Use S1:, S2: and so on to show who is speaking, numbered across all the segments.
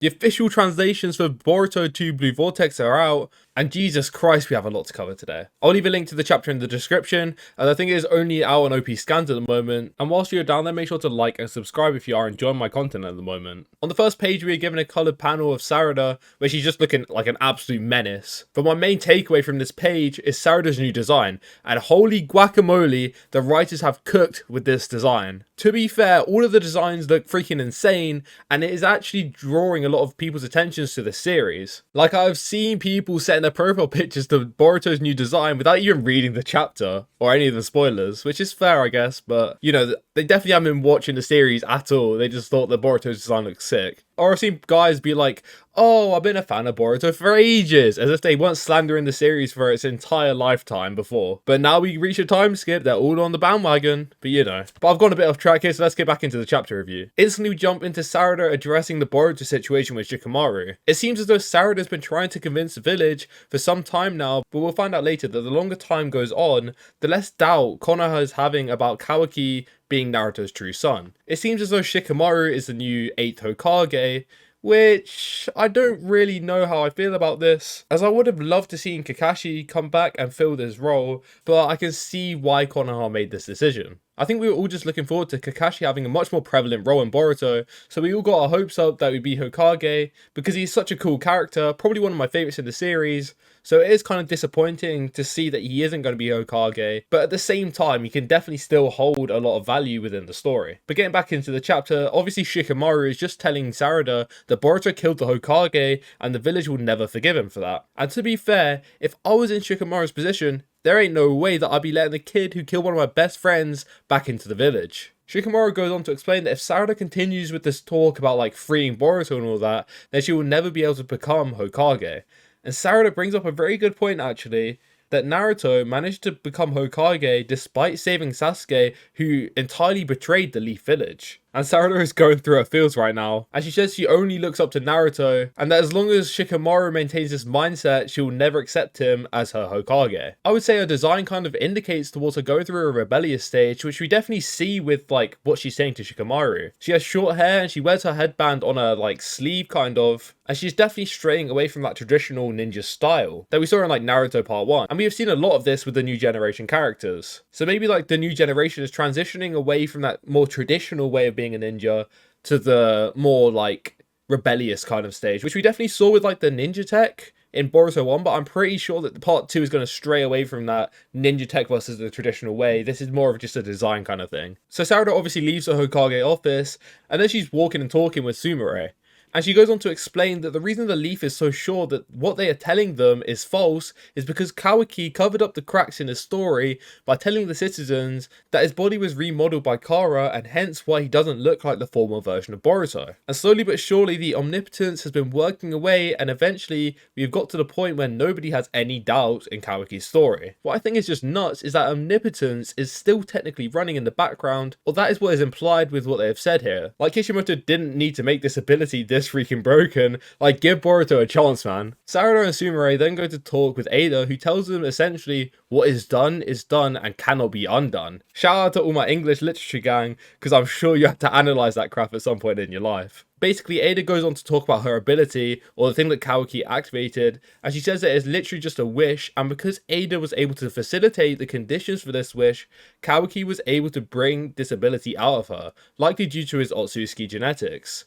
S1: The official translations for Boruto 2 Blue Vortex are out, and Jesus Christ, we have a lot to cover today. I'll leave a link to the chapter in the description, and I think it is only out on opscans at the moment, and whilst you're down there, make sure to like and subscribe if you are enjoying my content at the moment. On the first page, we are given a coloured panel of Sarada, where she's just looking like an absolute menace. But my main takeaway from this page is Sarada's new design, and holy guacamole, the writers have cooked with this design. To be fair, all of the designs look freaking insane, and it is actually drawing a lot of people's attentions to the series. Like, I've seen people setting their profile pictures to Boruto's new design without even reading the chapter or any of the spoilers, which is fair, I guess, but you know, they definitely haven't been watching the series at all. They just thought that Boruto's design looked sick. Or I've seen guys be like, oh, I've been a fan of Boruto for ages, as if they weren't slandering the series for its entire lifetime before. But now we reach a time skip, they're all on the bandwagon, but you know. But I've gone a bit off track here, so let's get back into the chapter review. Instantly we jump into Sarada addressing the Boruto situation with Shikamaru. It seems as though Sarada's been trying to convince the village for some time now, but we'll find out later that the longer time goes on, the less doubt Konoha is having about Kawaki being Naruto's true son. It seems as though Shikamaru is the new 8th Hokage, which I don't really know how I feel about this, as I would have loved to see Kakashi come back and fill this role, but I can see why Konoha made this decision. I think we were all just looking forward to Kakashi having a much more prevalent role in Boruto, so we all got our hopes up that he'd be Hokage, because he's such a cool character, probably one of my favourites in the series, so it is kind of disappointing to see that he isn't going to be Hokage, but at the same time, he can definitely still hold a lot of value within the story. But getting back into the chapter, obviously Shikamaru is just telling Sarada that Boruto killed the Hokage, and the village will never forgive him for that. And to be fair, if I was in Shikamaru's position, there ain't no way that I'd be letting the kid who killed one of my best friends back into the village. Shikamaru goes on to explain that if Sarada continues with this talk about like freeing Boruto and all that, then she will never be able to become Hokage. And Sarada brings up a very good point actually, that Naruto managed to become Hokage despite saving Sasuke, who entirely betrayed the Leaf Village. And Sarada is going through her feels right now, and she says she only looks up to Naruto, and that as long as Shikamaru maintains this mindset, she will never accept him as her Hokage. I would say her design kind of indicates towards her going through a rebellious stage, which we definitely see with like what she's saying to Shikamaru. She has short hair and she wears her headband on her like sleeve kind of, and she's definitely straying away from that traditional ninja style that we saw in like Naruto Part 1. And we have seen a lot of this with the new generation characters. So maybe like the new generation is transitioning away from that more traditional way of being a ninja to the more like rebellious kind of stage, which we definitely saw with like the ninja tech in Boruto 1, but I'm pretty sure that the part 2 is going to stray away from that ninja tech versus the traditional way. This is more of just a design kind of thing. So Sarada obviously leaves the Hokage office, and then she's walking and talking with Sumire. And she goes on to explain that the reason the Leaf is so sure that what they are telling them is false is because Kawaki covered up the cracks in his story by telling the citizens that his body was remodeled by Kara, and hence why he doesn't look like the former version of Boruto. And slowly but surely the omnipotence has been working away, and eventually we've got to the point where nobody has any doubt in Kawaki's story. What I think is just nuts is that omnipotence is still technically running in the background, or that is what is implied with what they have said here. Like, Kishimoto didn't need to make this ability this freaking broken. Like, give Boruto a chance, man. Sarada and Sumire then go to talk with Ada, who tells them essentially what is done and cannot be undone. Shout out to all my English literature gang, because I'm sure you have to analyze that crap at some point in your life. Basically, Ada goes on to talk about her ability, or the thing that Kawaki activated, and she says that it's literally just a wish, and because Ada was able to facilitate the conditions for this wish, Kawaki was able to bring this ability out of her, likely due to his Otsutsuki genetics.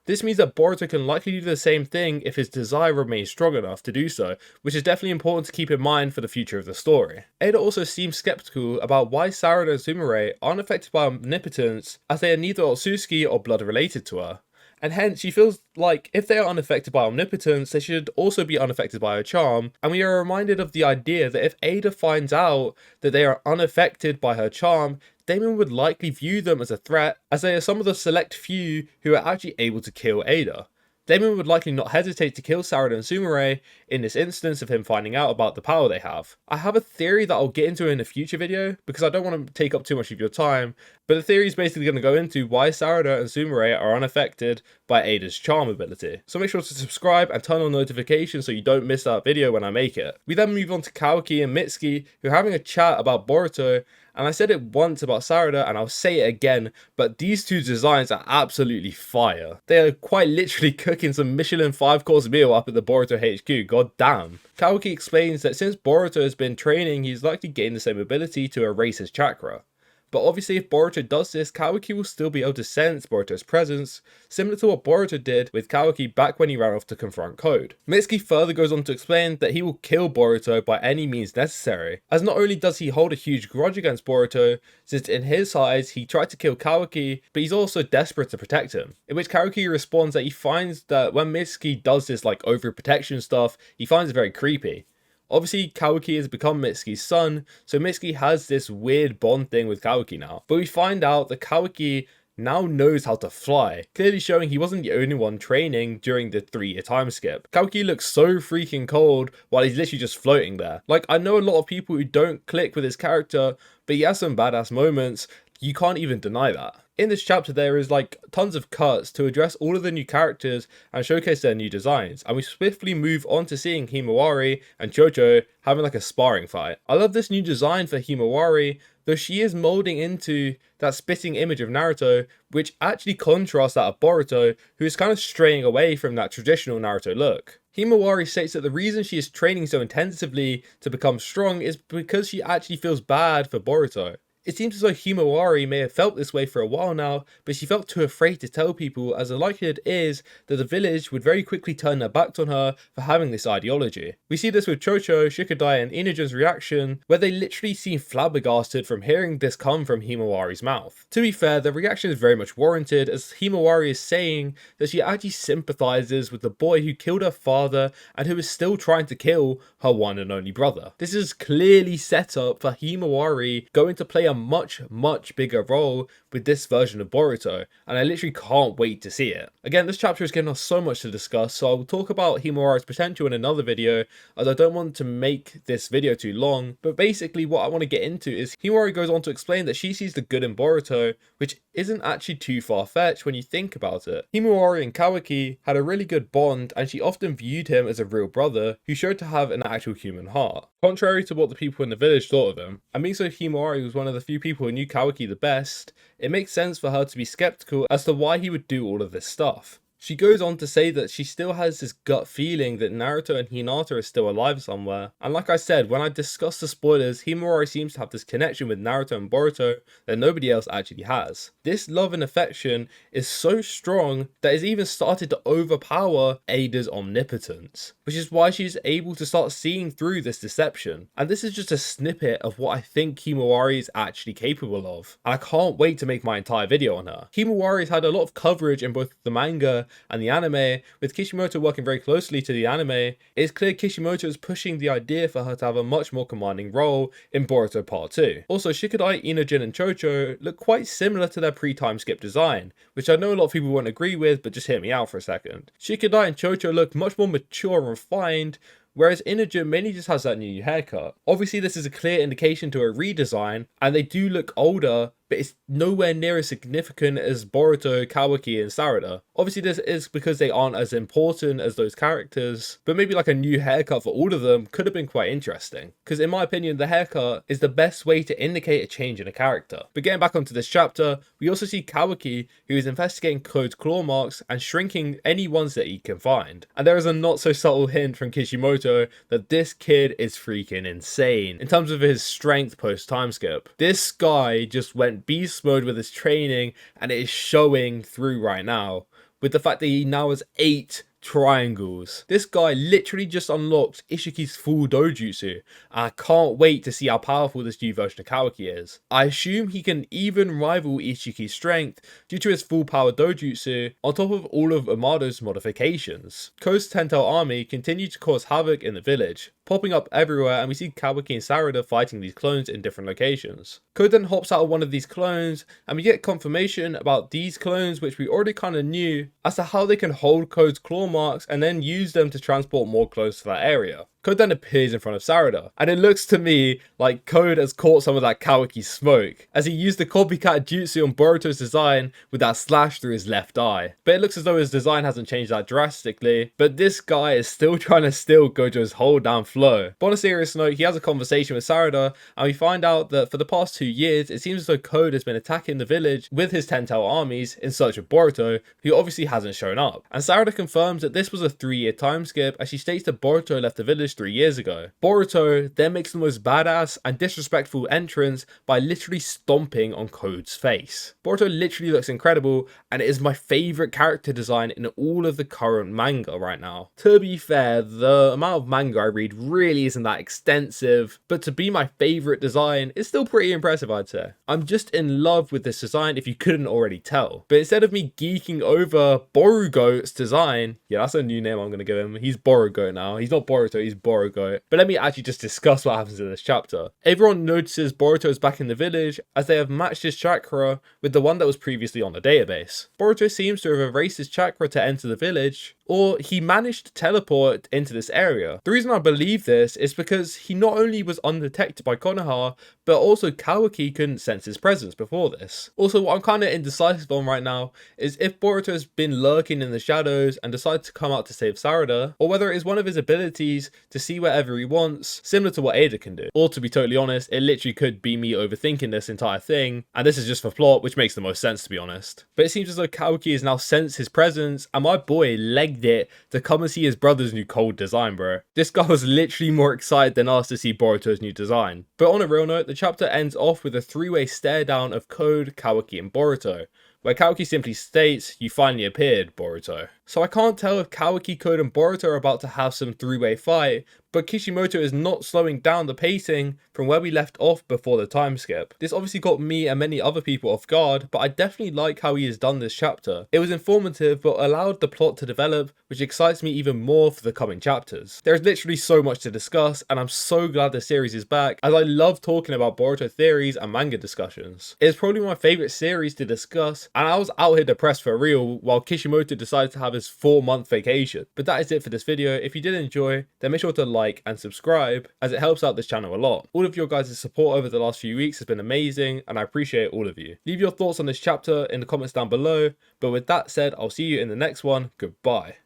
S1: This means that Boruto can likely do the same thing if his desire remains strong enough to do so, which is definitely important to keep in mind for the future of the story. Ada also seems skeptical about why Sarada and Sumire aren't affected by omnipotence, as they are neither Otsutsuki or blood related to her. And hence, she feels like if they are unaffected by omnipotence, they should also be unaffected by her charm. And we are reminded of the idea that if Ada finds out that they are unaffected by her charm, Damon would likely view them as a threat, as they are some of the select few who are actually able to kill Ada. Damon would likely not hesitate to kill Sarada and Sumire in this instance of him finding out about the power they have. I have a theory that I'll get into in a future video, because I don't want to take up too much of your time, but the theory is basically going to go into why Sarada and Sumire are unaffected by Ada's charm ability. So make sure to subscribe and turn on notifications so you don't miss that video when I make it. We then move on to Kawaki and Mitsuki, who are having a chat about Boruto, And I said it once about Sarada, and I'll say it again, but these two designs are absolutely fire. They are quite literally cooking some Michelin 5-course meal up at the Boruto HQ, god damn. Kawaki explains that since Boruto has been training, he's likely gained the same ability to erase his chakra. But obviously if Boruto does this, Kawaki will still be able to sense Boruto's presence, similar to what Boruto did with Kawaki back when he ran off to confront Code. Mitsuki further goes on to explain that he will kill Boruto by any means necessary, as not only does he hold a huge grudge against Boruto, since in his eyes he tried to kill Kawaki, but he's also desperate to protect him. In which Kawaki responds that he finds that when Mitsuki does this like overprotection stuff, he finds it very creepy. Obviously, Kawaki has become Mitsuki's son, so Mitsuki has this weird bond thing with Kawaki now. But we find out that Kawaki now knows how to fly, clearly showing he wasn't the only one training during the 3-year time skip. Kawaki looks so freaking cold while he's literally just floating there. Like, I know a lot of people who don't click with his character, but he has some badass moments. You can't even deny that. In this chapter there is like tons of cuts to address all of the new characters and showcase their new designs, and we swiftly move on to seeing Himawari and Chocho having like a sparring fight. I love this new design for Himawari, though she is molding into that spitting image of Naruto, which actually contrasts that of Boruto, who is kind of straying away from that traditional Naruto look. Himawari states that the reason she is training so intensively to become strong is because she actually feels bad for Boruto. It seems as though Himawari may have felt this way for a while now, but she felt too afraid to tell people, as the likelihood is that the village would very quickly turn their backs on her for having this ideology. We see this with Chocho, Shikadai and Inujin's reaction, where they literally seem flabbergasted from hearing this come from Himawari's mouth. To be fair, the reaction is very much warranted, as Himawari is saying that she actually sympathizes with the boy who killed her father and who is still trying to kill her one and only brother. This is clearly set up for Himawari going to play a much bigger role with this version of Boruto, and I literally can't wait to see it. Again, this chapter is giving us so much to discuss, so I will talk about Himawari's potential in another video, as I don't want to make this video too long. But basically what I want to get into is Himawari goes on to explain that she sees the good in Boruto, which isn't actually too far-fetched when you think about it. Himawari and Kawaki had a really good bond, and she often viewed him as a real brother who showed to have an actual human heart, contrary to what the people in the village thought of him. And being so Himawari was one of the few people who knew Kawaki the best, it makes sense for her to be skeptical as to why he would do all of this stuff. She goes on to say that she still has this gut feeling that Naruto and Hinata are still alive somewhere. And like I said, when I discussed the spoilers, Himawari seems to have this connection with Naruto and Boruto that nobody else actually has. This love and affection is so strong that it's even started to overpower Ada's omnipotence, which is why she's able to start seeing through this deception. And this is just a snippet of what I think Himawari is actually capable of. And I can't wait to make my entire video on her. Himawari's had a lot of coverage in both the manga and the anime, with Kishimoto working very closely to the anime. It's clear Kishimoto is pushing the idea for her to have a much more commanding role in Boruto Part 2. Also, Shikadai, Inujin and Chocho look quite similar to their pre-time skip design, which I know a lot of people won't agree with, but just hear me out for a second. Shikadai and Chocho look much more mature and refined, whereas Inujin mainly just has that new haircut. Obviously this is a clear indication to a redesign, and they do look older, but it's nowhere near as significant as Boruto, Kawaki and Sarada. Obviously this is because they aren't as important as those characters, but maybe like a new haircut for all of them could have been quite interesting, because in my opinion the haircut is the best way to indicate a change in a character. But getting back onto this chapter, we also see Kawaki, who is investigating Code's claw marks and shrinking any ones that he can find. And there is a not so subtle hint from Kishimoto that this kid is freaking insane in terms of his strength post time skip. This guy just went beast mode with his training, and it is showing through right now with the fact that he now has 8 triangles. This guy literally just unlocked Ishiki's full dojutsu, and I can't wait to see how powerful this new version of Kawaki is. I assume he can even rival Ishiki's strength due to his full power dojutsu, on top of all of Amado's modifications. Ko's Tentail army continue to cause havoc in the village, popping up everywhere, and we see Kawaki and Sarada fighting these clones in different locations. Ko then hops out of one of these clones, and we get confirmation about these clones, which we already kind of knew, as to how they can hold Ko's claw marks and then use them to transport more clones to that area. Code then appears in front of Sarada, and it looks to me like Code has caught some of that Kawaki smoke, as he used the copycat jutsu on Boruto's design with that slash through his left eye. But it looks as though his design hasn't changed that drastically, but this guy is still trying to steal Gojo's whole damn flow. But on a serious note, he has a conversation with Sarada, and we find out that for the past 2 years, it seems as though Code has been attacking the village with his 10-tail armies in search of Boruto, who obviously hasn't shown up. And Sarada confirms that this was a 3-year time skip, as she states that Boruto left the village 3 years ago. Boruto then makes the most badass and disrespectful entrance by literally stomping on Code's face. Boruto literally looks incredible, and it is my favourite character design in all of the current manga right now. To be fair, the amount of manga I read really isn't that extensive, but to be my favourite design is still pretty impressive, I'd say. I'm just in love with this design if you couldn't already tell. But instead of me geeking over BORUGOAT's design, yeah, that's a new name I'm going to give him. He's BORUGOAT now. He's not Boruto, he's BORUGOAT. But let me actually just discuss what happens in this chapter. Everyone notices Boruto is back in the village, as they have matched his chakra with the one that was previously on the database. Boruto seems to have erased his chakra to enter the village, or he managed to teleport into this area. The reason I believe this is because he not only was undetected by Konoha, but also Kawaki couldn't sense his presence before this. Also, what I'm kind of indecisive on right now is if Boruto has been lurking in the shadows and decided to come out to save Sarada, or whether it is one of his abilities to see wherever he wants, similar to what Ada can do. Or to be totally honest, it literally could be me overthinking this entire thing, and this is just for plot, which makes the most sense to be honest. But it seems as though Kawaki has now sensed his presence, and my boy legged it to come and see his brother's new cold design, bro. This guy was literally more excited than us to see Boruto's new design. But on a real note, the chapter ends off with a 3-way stare down of Code, Kawaki and Boruto, where Kawaki simply states, "You finally appeared, Boruto." So I can't tell if Kawaki, Code and Boruto are about to have some 3-way fight, but Kishimoto is not slowing down the pacing from where we left off before the time skip. This obviously got me and many other people off guard, but I definitely like how he has done this chapter. It was informative but allowed the plot to develop, which excites me even more for the coming chapters. There is literally so much to discuss, and I'm so glad the series is back, as I love talking about Boruto theories and manga discussions. It is probably my favourite series to discuss, and I was out here depressed for real while Kishimoto decided to have his 4-month vacation. But that is it for this video. If you did enjoy, then make sure to like and subscribe, as it helps out this channel a lot. All of your guys' support over the last few weeks has been amazing, and I appreciate all of you. Leave your thoughts on this chapter in the comments down below, but with that said, I'll see you in the next one. Goodbye.